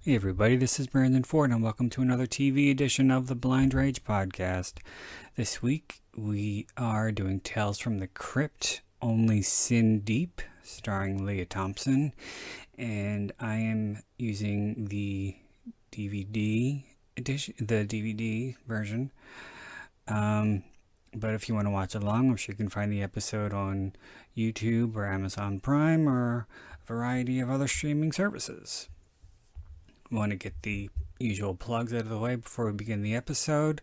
Hey everybody, this is Brandon Ford and welcome to another TV edition of the Blind Rage podcast. This week we are doing Tales from the Crypt, Only Sin Deep, starring Lea Thompson, and I am using the DVD edition, the DVD version. But if you want to watch along, I'm sure you can find the episode on YouTube or Amazon Prime or a variety of other streaming services. Want to get the usual plugs out of the way before we begin the episode.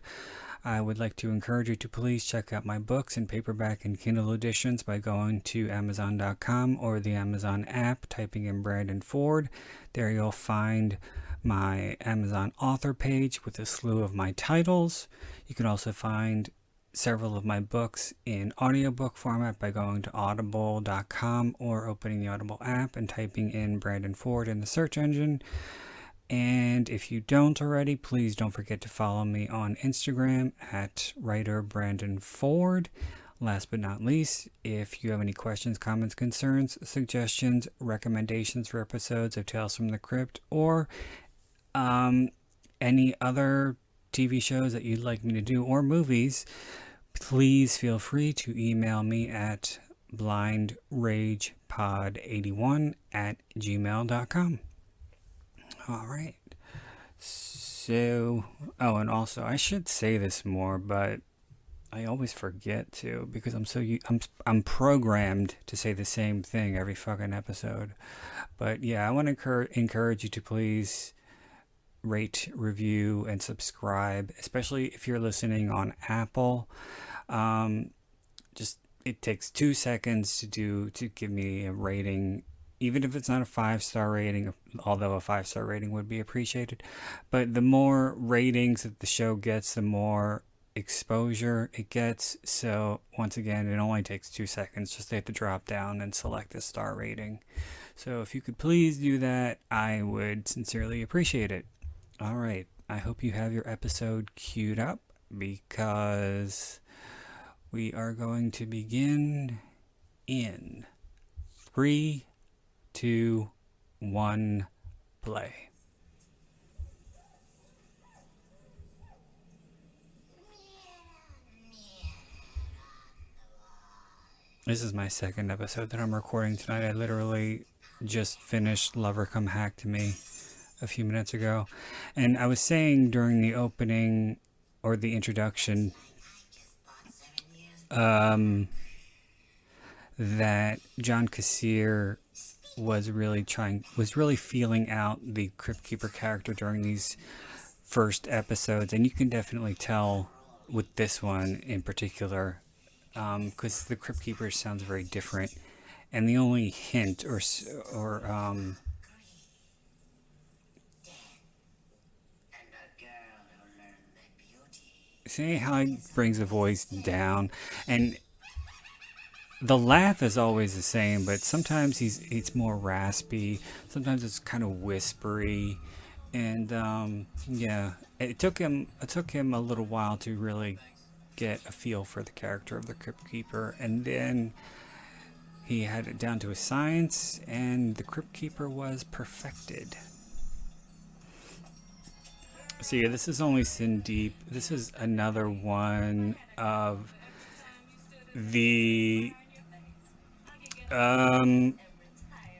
I would like to encourage you to please check out my books in paperback and Kindle editions by going to Amazon.com or the Amazon app, typing in Brandon Ford. There you'll find my Amazon author page with a slew of my titles. You can also find several of my books in audiobook format by going to audible.com or opening the Audible app and typing in Brandon Ford in the search engine. And if you don't already, please don't forget to follow me on Instagram at writer Brandon Ford. Last but not least, if you have any questions, comments, concerns, suggestions, recommendations for episodes of Tales from the Crypt, or any other TV shows that you'd like me to do, or movies, please feel free to email me at blindragepod81@gmail.com. All right. So, and also I should say this more, but I always forget to because I'm programmed to say the same thing every fucking episode. But yeah, I want to encourage you to please rate, review, and subscribe, especially if you're listening on Apple. Just it takes 2 seconds to give me a rating. Even if it's not a 5-star rating, although a 5-star rating would be appreciated. But the more ratings that the show gets, the more exposure it gets. So once again, it only takes 2 seconds just to hit the drop down and select the star rating. So if you could please do that, I would sincerely appreciate it. All right. I hope you have your episode queued up because we are going to begin in 3, 2, 1, play. This is my second episode that I'm recording tonight. I literally just finished Lover Come Hack to Me a few minutes ago. And I was saying during the opening or the introduction that John Cassier was really feeling out the Crypt Keeper character during these first episodes, and you can definitely tell with this one in particular, because the Crypt Keeper sounds very different, and the only hint or see how he brings the voice down, and the laugh is always the same, but sometimes it's more raspy. Sometimes it's kind of whispery, and yeah, it took him a little while to really get a feel for the character of the Crypt Keeper, and then he had it down to a science, and the Crypt Keeper was perfected. So yeah, this is Only Sin Deep. This is another one of the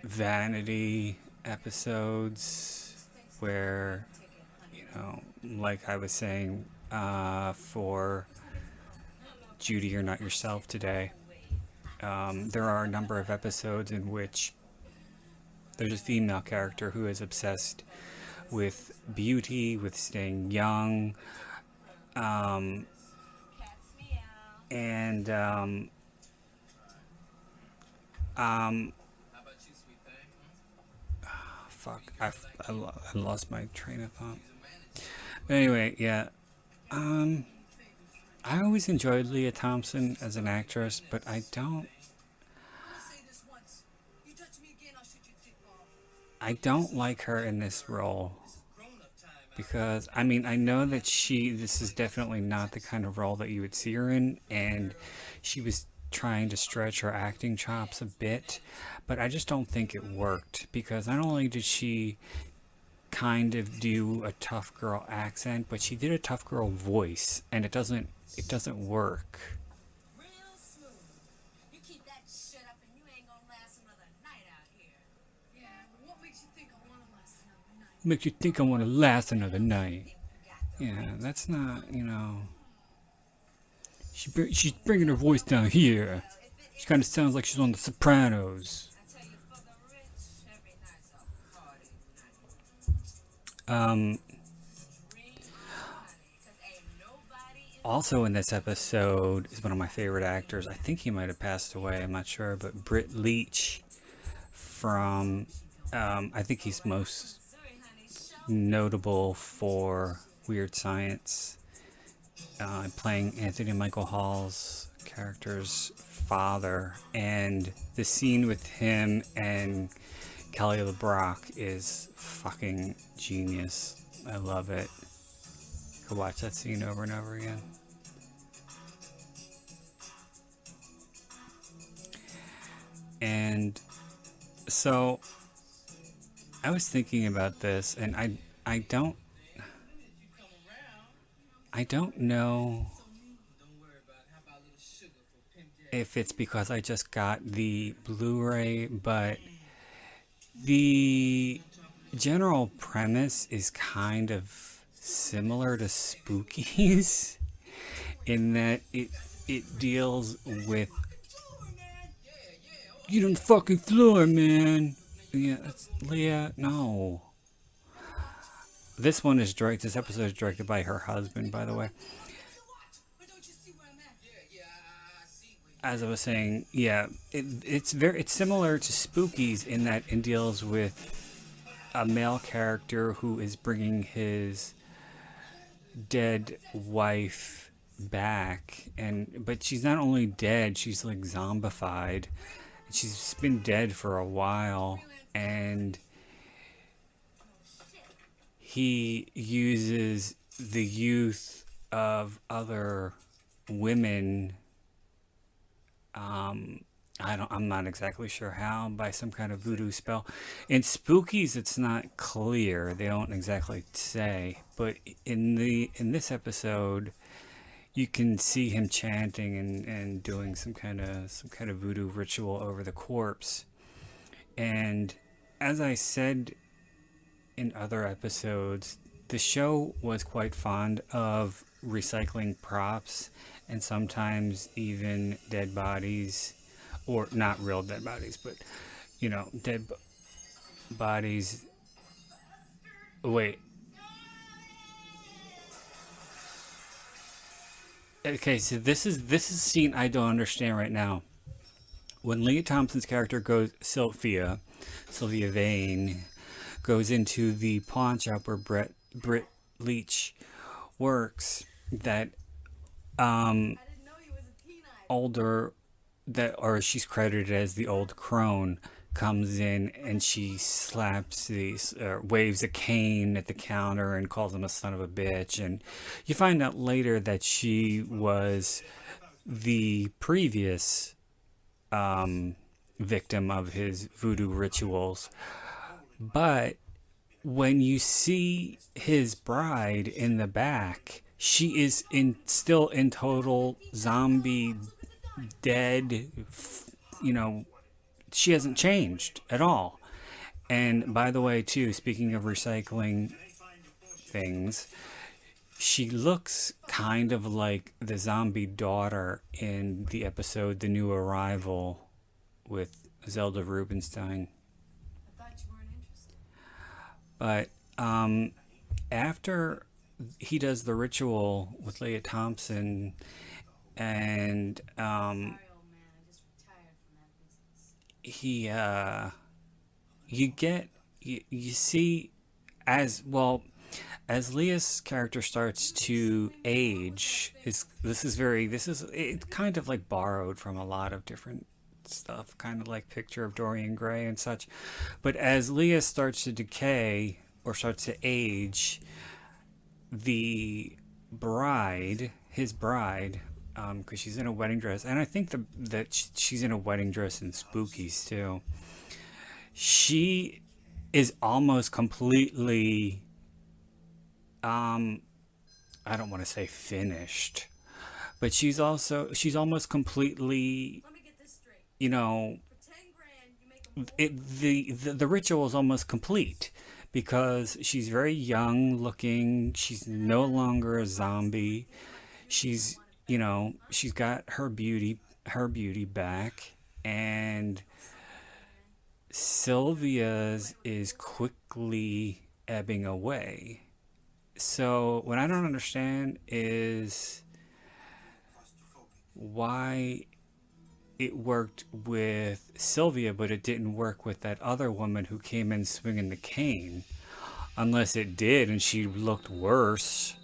vanity episodes where, like I was saying, for Judy, You're Not Yourself Today, there are a number of episodes in which there's a female character who is obsessed with beauty, with staying young, and fuck, I lost my train of thought. But anyway, yeah, I always enjoyed Lea Thompson as an actress, but I don't like her in this role. Because, I mean, I know that this is definitely not the kind of role that you would see her in, and she was trying to stretch her acting chops a bit, but I just don't think it worked, because not only did she kind of do a tough girl accent, but she did a tough girl voice, and it doesn't work. Real smooth. You keep that shit up and you ain't gonna last another night out here. Yeah, but what makes you think I wanna last another night? Makes you think I want to last another night. Yeah, that's not, she's bringing her voice down here. She kind of sounds like she's on The Sopranos. I tell you, for the rich, every night's a party night. Um, Dream on, honey, 'cause ain't nobody in Also in this episode is one of my favorite actors. I think he might have passed away. I'm not sure, but Britt Leach from, I think he's most Missouri, honey. Show notable for Weird Science, playing Anthony Michael Hall's character's father, and the scene with him and Kelly LeBrock is fucking genius. I love it. Could watch that scene over and over again. And so I was thinking about this, and I don't know if it's because I just got the Blu-ray, but the general premise is kind of similar to Spookies in that it deals with, get on the fucking floor, man. Yeah, that's Lea. No. This episode is directed by her husband, by the way. As I was saying, yeah, it's similar to Spookies in that it deals with a male character who is bringing his dead wife back, but she's not only dead, she's like zombified. She's been dead for a while, and he uses the youth of other women. I'm not exactly sure how, by some kind of voodoo spell. In Spookies, it's not clear. They don't exactly say, but in this episode, you can see him chanting and doing some kind of voodoo ritual over the corpse. And as I said in other episodes, the show was quite fond of recycling props and sometimes even dead bodies, or not real dead bodies, but dead bodies. Wait. Okay, so this is a scene I don't understand right now. When Lea Thompson's character Sylvia Vane, goes into the pawn shop where Britt Leach works, that she's credited as the old crone, comes in and she slaps waves a cane at the counter and calls him a son of a bitch. And you find out later that she was the previous victim of his voodoo rituals. But when you see his bride in the back, she is still in total zombie dead, she hasn't changed at all. And by the way, too, speaking of recycling things, she looks kind of like the zombie daughter in the episode The New Arrival with Zelda Rubinstein. I thought you weren't interested. But after he does the ritual with Lea Thompson, and Sorry, old man, I just retired from that business. you see, as well, as Leah's character starts to age, it's kind of like borrowed from a lot of different stuff, kind of like Picture of Dorian Gray and such. But as Lea starts to decay or starts to age, his bride, because she's in a wedding dress, and I think that she's in a wedding dress in Spookies too. She is almost completely, I don't want to say finished, but she's almost completely, Let me get this straight. you know, For 10 grand, you make a mold. the ritual is almost complete because she's very young looking. She's no longer a zombie. She's, she's got her beauty back, and Sylvia's is quickly ebbing away. So what I don't understand is why it worked with Sylvia, but it didn't work with that other woman who came in swinging the cane. Unless it did, and she looked worse.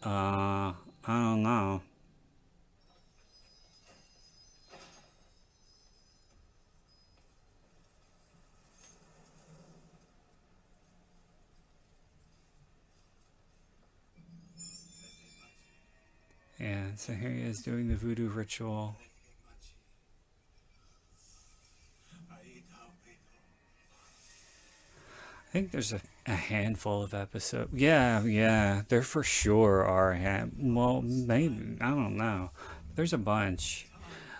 I don't know. Yeah, so here he is doing the voodoo ritual. I think there's a handful of episodes. Yeah, there for sure are. Well, maybe, I don't know. There's a bunch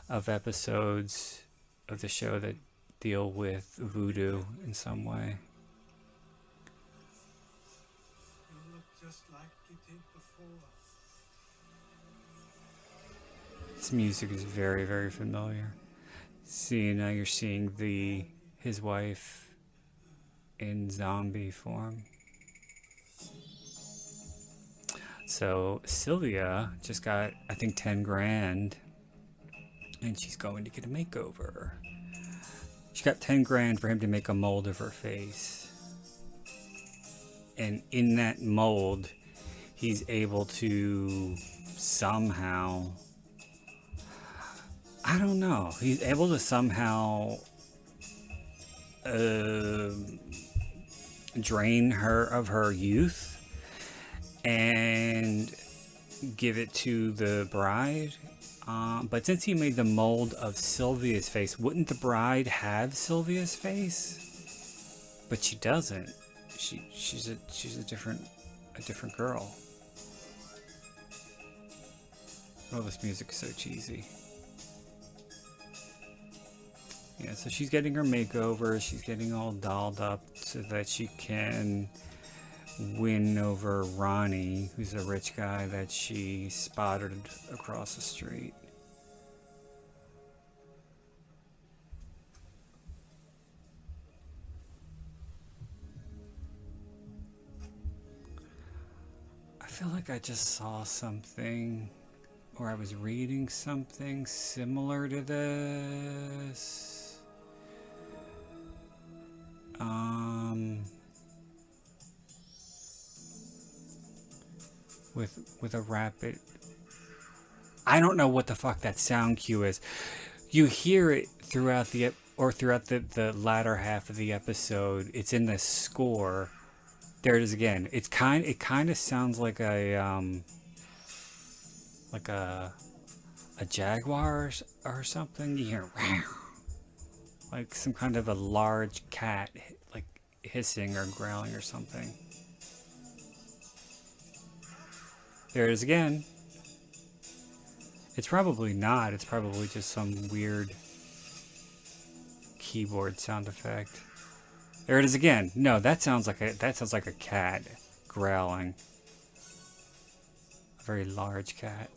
of episodes of the show that deal with voodoo in some way. You look just like you did before. This music is very, very familiar. See, now you're seeing his wife in zombie form. So Sylvia just got, I think, 10 grand, and she's going to get a makeover. She got 10 grand for him to make a mold of her face. And in that mold, he's able to somehow, I don't know, he's able to somehow drain her of her youth and give it to the bride. But since he made the mold of Sylvia's face, wouldn't the bride have Sylvia's face? But she doesn't. She's a different girl. Oh, this music is so cheesy. Yeah, so she's getting her makeover. She's getting all dolled up so that she can win over Ronnie, who's a rich guy that she spotted across the street. I feel like I just saw something, or I was reading something similar to this. With a rapid, I don't know what the fuck that sound cue is. You hear it throughout the latter half of the episode. It's in the score. There it is again. It kind of sounds like a jaguar or something. You hear like some kind of a large cat like hissing or growling or something. There it is again. It's probably not. It's probably just some weird keyboard sound effect. There it is again. No, that sounds like a cat growling. A very large cat.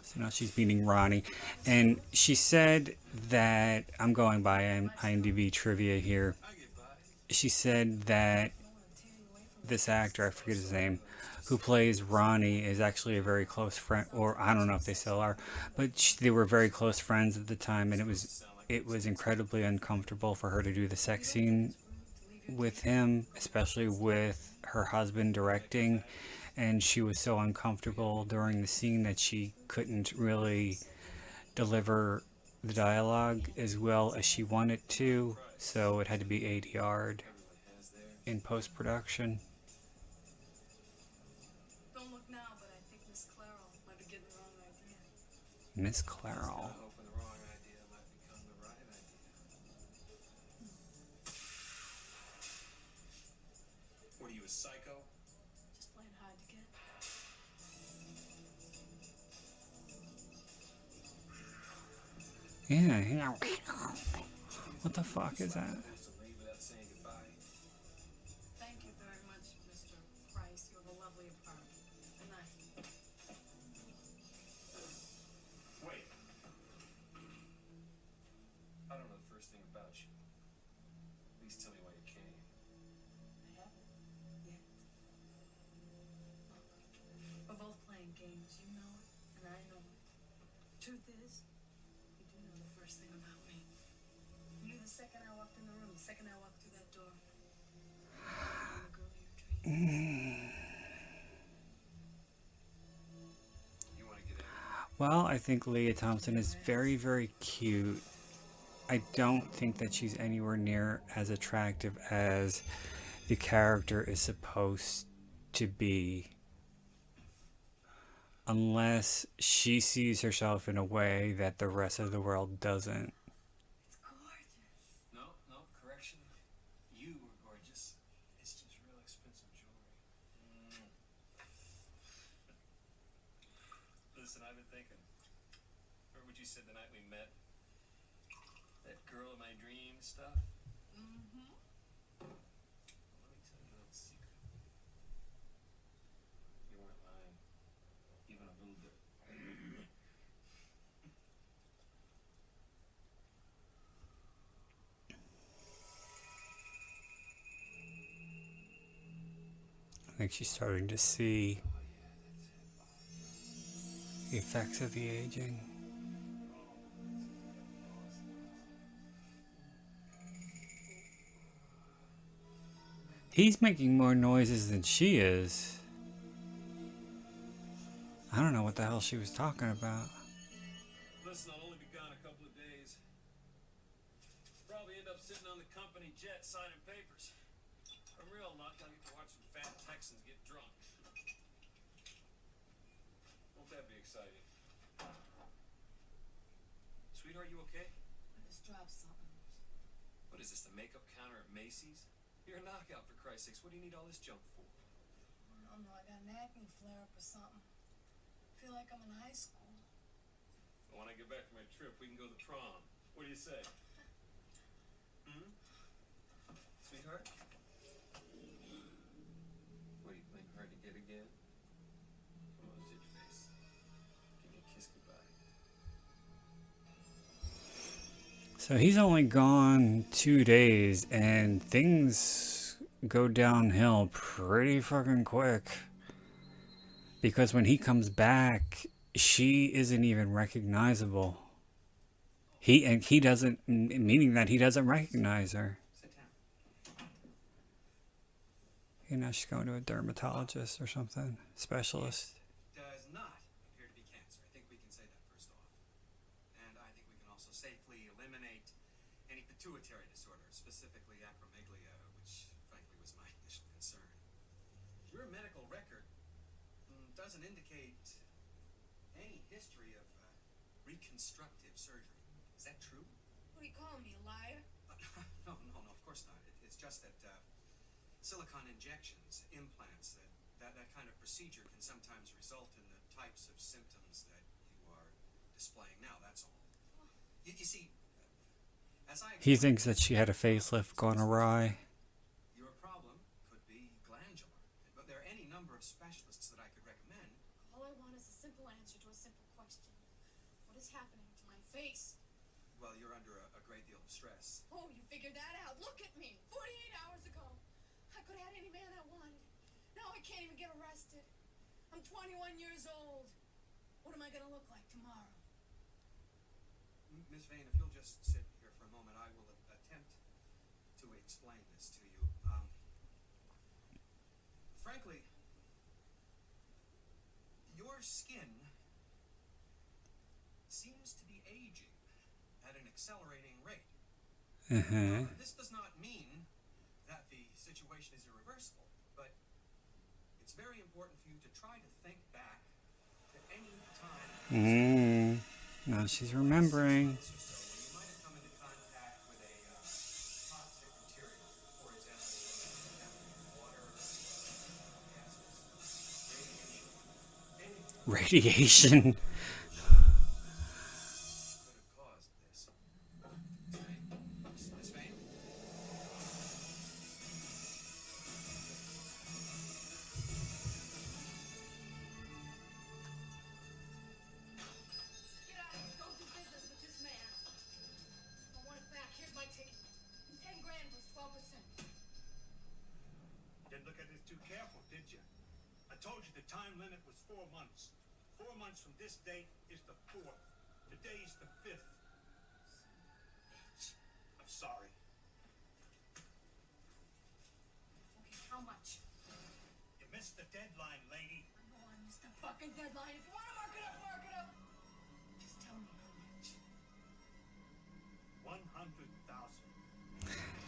So now she's meeting Ronnie, and she said that, I'm going by IMDb trivia here. She said that this actor, I forget his name, who plays Ronnie is actually a very close friend, or I don't know if they still are, but they were very close friends at the time, and it was incredibly uncomfortable for her to do the sex scene with him, especially with her husband directing, and she was so uncomfortable during the scene that she couldn't really deliver the dialogue as well as she wanted to, so it had to be ADR'd in post-production. Don't look now, but I think Miss Clairol might be getting the wrong idea. Miss Clairol. a psycho? Just playing hard to get. Yeah. What the fuck is that? Supposed to leave without saying goodbye. Thank you very much, Mr. Price. You have a lovely apartment. Good night. Wait. I don't know the first thing about you. Please tell me why you came. I haven't yet. Look, we're both playing games. You know it, and I know it. Truth is, you do know the first thing about me. You knew the second I walked in the room, the second I walked through that door. I'm the girl of your dreams. You want to get out? Well, I think Lea Thompson is very, very cute. I don't think that she's anywhere near as attractive as the character is supposed to be. Unless she sees herself in a way that the rest of the world doesn't. It's gorgeous. No, correction. You were gorgeous. It's just real expensive jewelry. Listen, I've been thinking. Remember what you said the night we met? That girl of my dreams stuff? Mm-hmm. Well, let me tell you a little secret. You weren't lying. Even a little bit. I think she's starting to see the effects of the aging. He's making more noises than she is. I don't know what the hell she was talking about. Listen, I'll only be gone a couple of days. Probably end up sitting on the company jet signing papers. I'm real lucky I'll get to watch some fat Texans get drunk. Won't that be exciting? Sweetheart, you okay? I just dropped something. What is this, the makeup counter at Macy's? You're a knockout, for Christ's sakes. What do you need all this junk for? I don't know. I got an acne flare-up or something. I feel like I'm in high school. Well, when I get back from my trip, we can go to the prom. What do you say? Sweetheart? What, are you playing hard to get again? Come on, zit face. Give me a kiss goodbye. So he's only gone 2 days and things go downhill pretty fucking quick. Because when he comes back, she isn't even recognizable. He doesn't, meaning that he doesn't recognize her. Sit down. You know, she's going to a dermatologist or something, specialist. Does not appear to be cancer. I think we can say that first off. And I think we can also safely eliminate any pituitary disorder, specifically acromegalia, which frankly was my initial concern. Your medical record doesn't indicate any history of reconstructive surgery. Is that true? What are you calling me, a liar? No, of course not. It's just that silicone injections, implants, that kind of procedure can sometimes result in the types of symptoms that you are displaying now, that's all. You see, as I He thinks that she had a facelift gone awry. your problem could be glandular, but there are any number of specialists that I could recommend. All I want is a simple answer to a simple question. What is happening to my face? Well, you're under a great deal of stress. Oh, you figured that out. Look at me. 48 hours ago, I could have had any man I wanted. Now I can't even get arrested. I'm 21 years old. What am I going to look like tomorrow? Miss Vane, if you'll just sit here for a moment, I will attempt to explain this to you. Frankly, your skin seems to be aging at an accelerating rate. This does not mean that the situation is irreversible, but it's very important for you to try to think back to any time. Now she's remembering. When you might have come into contact with a toxic material, for example, water, radiation. Caused this. Miss Vane? Get out of here. Don't do business with this man. I want it back. Here's my ticket. 10 grand plus 12%. Didn't look at it too careful, did you? I told you the time limit was 4 months. 4 months from this date is the 4th. Today's the 5th. I'm sorry. Okay, how much? You missed the deadline, lady. I know I missed the fucking deadline. If you want to mark it up, mark it up. Just tell me how much.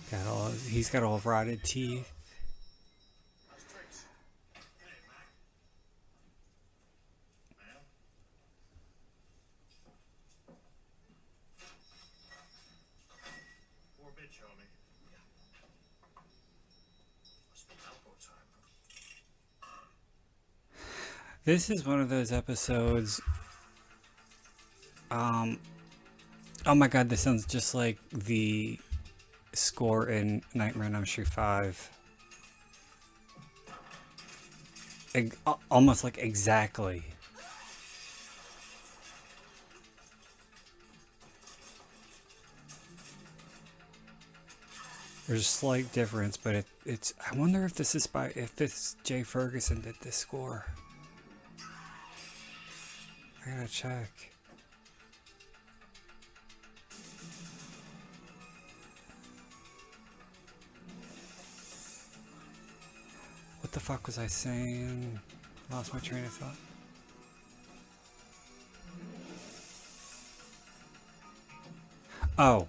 100,000. He's got all rotted teeth. How's tricks? Hey, Mac. Ma'am? Poor bitch, homie. Must be alcohol time. This is one of those episodes. Oh my god, this sounds just like the score in Nightmare on Elm Street 5. Almost like exactly. There's a slight difference, but it's. I wonder if this is if this Jay Ferguson did this score. I gotta check. What the fuck was I saying? Lost my train of thought. Oh,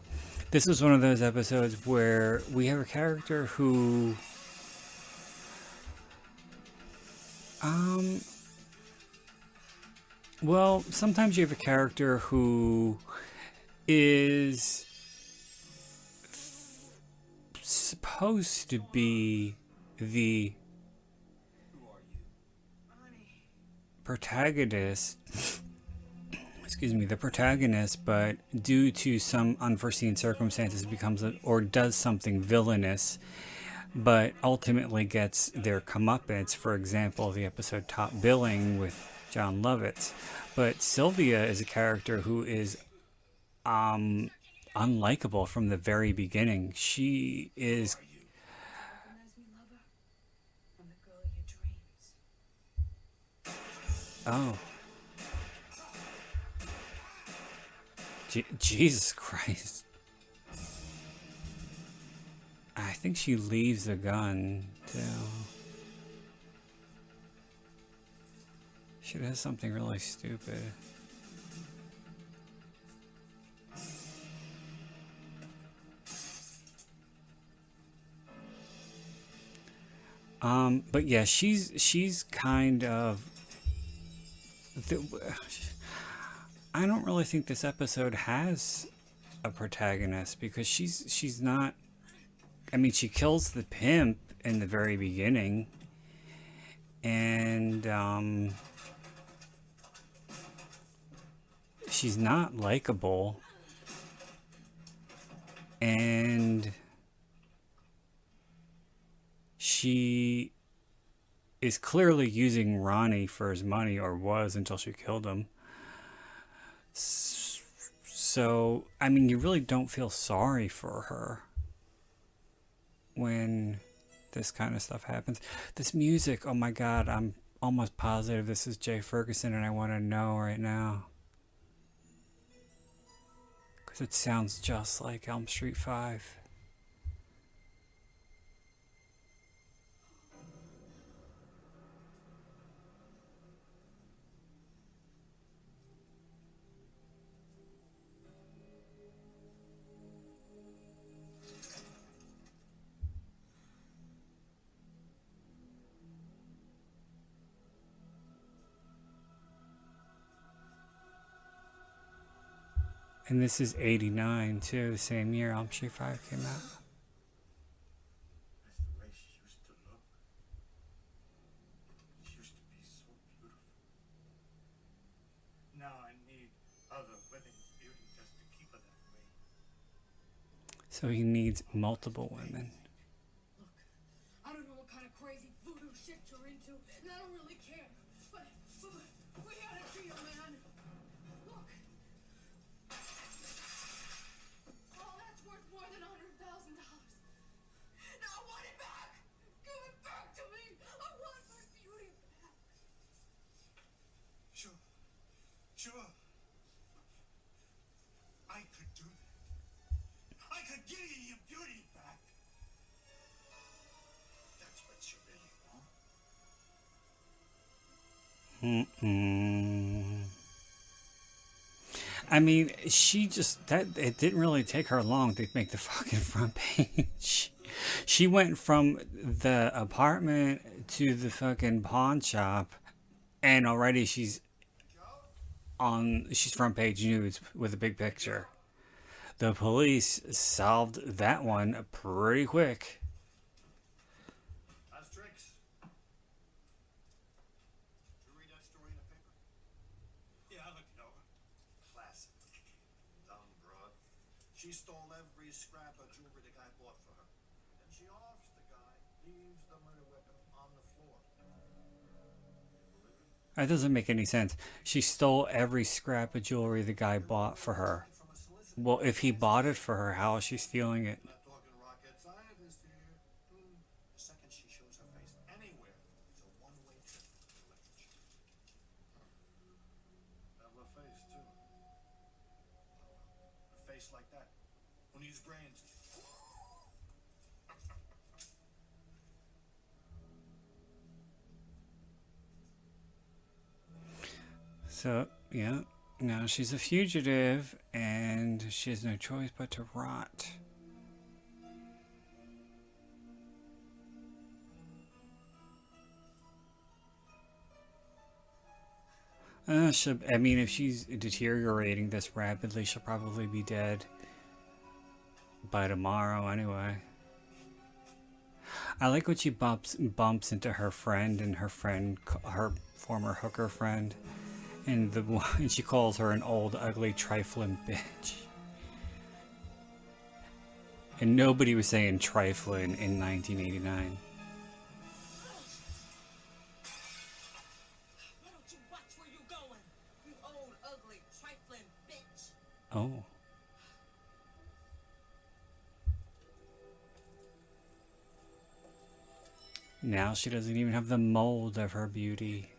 this was one of those episodes where we have a character who well, sometimes you have a character who is supposed to be the protagonist, excuse me, the protagonist, but due to some unforeseen circumstances becomes or does something villainous, but ultimately gets their comeuppance. For example, the episode Top Billing with John Lovitz. But Sylvia is a character who is unlikable from the very beginning. She is. Recognize me, lover? I'm the girl of your dreams. Oh. Jesus Christ. I think she leaves the gun, too. She does something really stupid. But yeah, she's kind of. I don't really think this episode has a protagonist because she's not. I mean, she kills the pimp in the very beginning, and she's not likable, and she is clearly using Ronnie for his money, or was until she killed him. So, I mean, you really don't feel sorry for her when this kind of stuff happens. This music, oh my god, I'm almost positive this is Jay Ferguson, and I want to know right now. Because it sounds just like Elm Street 5. And this is 89 too, the same year Elm Street 5 came out. That's the way she used to look. She used to be so beautiful. So he needs multiple women. Look, I don't know what kind of crazy voodoo shit you're into, and I don't really care. But we gotta see you, man. Look. Oh, that's worth more than $100,000. Now I want it back. Give it back to me. I want my beauty back. Sure. Sure. I could do that. I could give you your beauty back. That's what you really want. I mean, she just, it didn't really take her long to make the fucking front page. She went from the apartment to the fucking pawn shop, and already she's front page news with a big picture. The police solved that one pretty quick. That's tricks. You read that story in the paper? Yeah, I looked it over. Classic. Dumb broad. She stole every scrap of jewelry the guy bought for her. Then she offs the guy, leaves the murder weapon on the floor. That doesn't make any sense. She stole every scrap of jewelry the guy bought for her. Well, if he bought it for her, how is she stealing it? Not talking rocket scientist here. The second she shows her face anywhere, it's a one-way trip to the electric chair. Have a face, too. A face like that. Who needs brains? So, yeah. Now she's a fugitive, and she has no choice but to rot. I mean, if she's deteriorating this rapidly, she'll probably be dead by tomorrow anyway. I like when she bumps into her friend, and her former hooker friend. And she calls her an old, ugly, trifling bitch. And nobody was saying trifling in 1989. Why don't you watch where you going? You old, ugly, trifling bitch. Oh. Now she doesn't even have the mold of her beauty.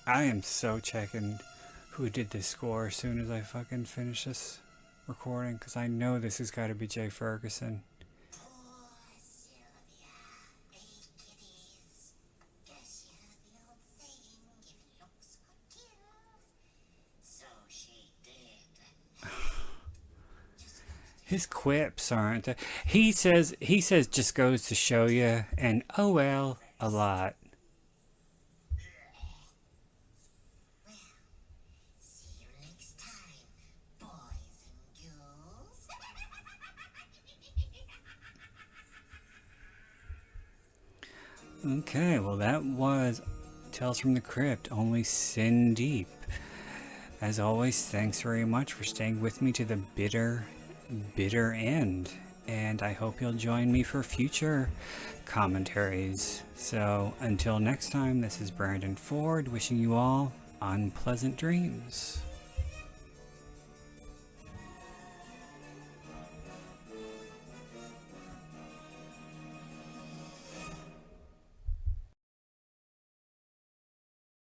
I am so checking who did this score as soon as I fucking finish this recording, because I know this has got to be Jay Ferguson. His quips aren't. He says just goes to show you, and oh well, a lot. See you next time, boys and girls. Okay, well that was Tales from the Crypt, only Sin Deep. As always, thanks very much for staying with me to the bitter end, and I hope you'll join me for future commentaries. So until next time, this is Brandon Ford wishing you all unpleasant dreams.